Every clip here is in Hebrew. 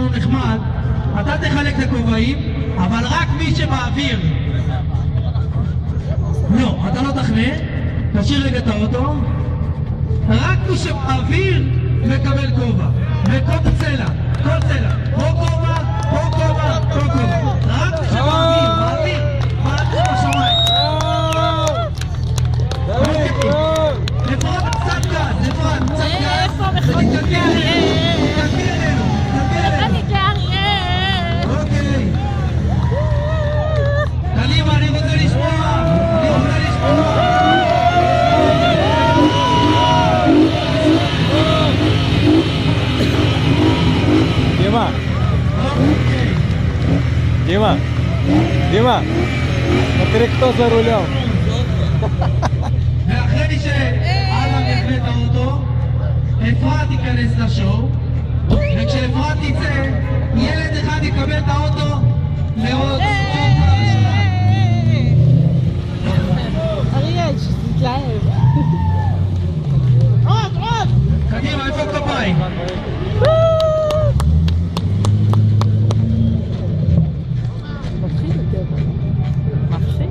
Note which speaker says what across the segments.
Speaker 1: משהו נחמד, אתה תחלק את הכובעים, אבל רק מי שבאוויר. לא, אתה לא תחנה, תשאיר רגע את האוטו, רק מי שבאוויר מקבל כובע, וכל צלע, כל צלע, פה כובע, פה כובע, פה כובע, רק מי שבאוויר, באוויר, באוויר בשמיים. אפרת, קצת גז, אפרת, קצת גז, ותתקלקל אלינו, תתקלקל אלינו, תתקלקל אלינו. אוקיי. קדימה, אני רוצה לשמוע, אני רוצה לשמוע.
Speaker 2: Дима, смотри, кто за рулем.
Speaker 1: ואחרי שאללה יחנה את האוטו, אפרת תיכנס לשואו, וכשאפרת תצא, ילד אחד יקבל את האוטו לעוד
Speaker 3: אריאל, שתתלהב. עוד!
Speaker 1: קדימה, איפה כפיים?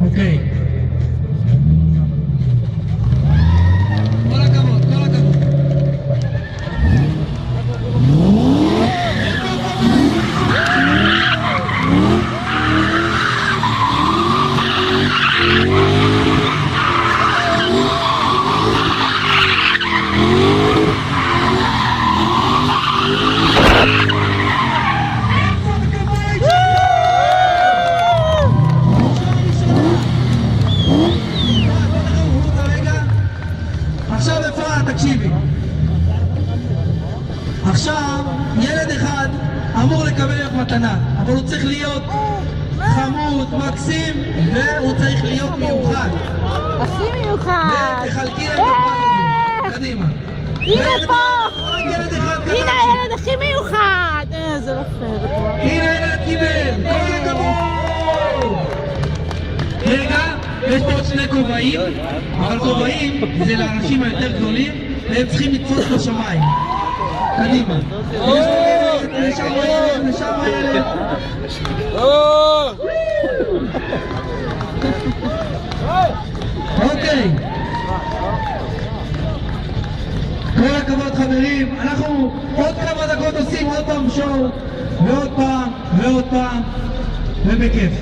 Speaker 1: אוקיי. כל הכבוד, כל הכבוד. עכשיו אפרת, תקשיבי. עכשיו ילד אחד אמור לקבל לך מתנה, אבל הוא צריך להיות חמוד, מקסים, והוא צריך להיות מיוחד.
Speaker 3: הכי מיוחד.
Speaker 1: ותחלקי להם את הפרטים. קדימה.
Speaker 3: הנה פה!
Speaker 1: רק ילד אחד קטן.
Speaker 3: הנה הילד הכי מיוחד! זה לא פייר.
Speaker 1: הנה הילד קיבל. כל הכבוד. רגע, יש פה עוד שני כובעים, אבל כובעים זה לאנשים היותר גדולים, והם צריכים לקפוץ בשמיים. קדימה. לשם הילד, לשם הילד. אוקיי. כל הכבוד חברים, אנחנו עוד כמה דקות עושים עוד פעם שואו, ועוד פעם, ובכיף.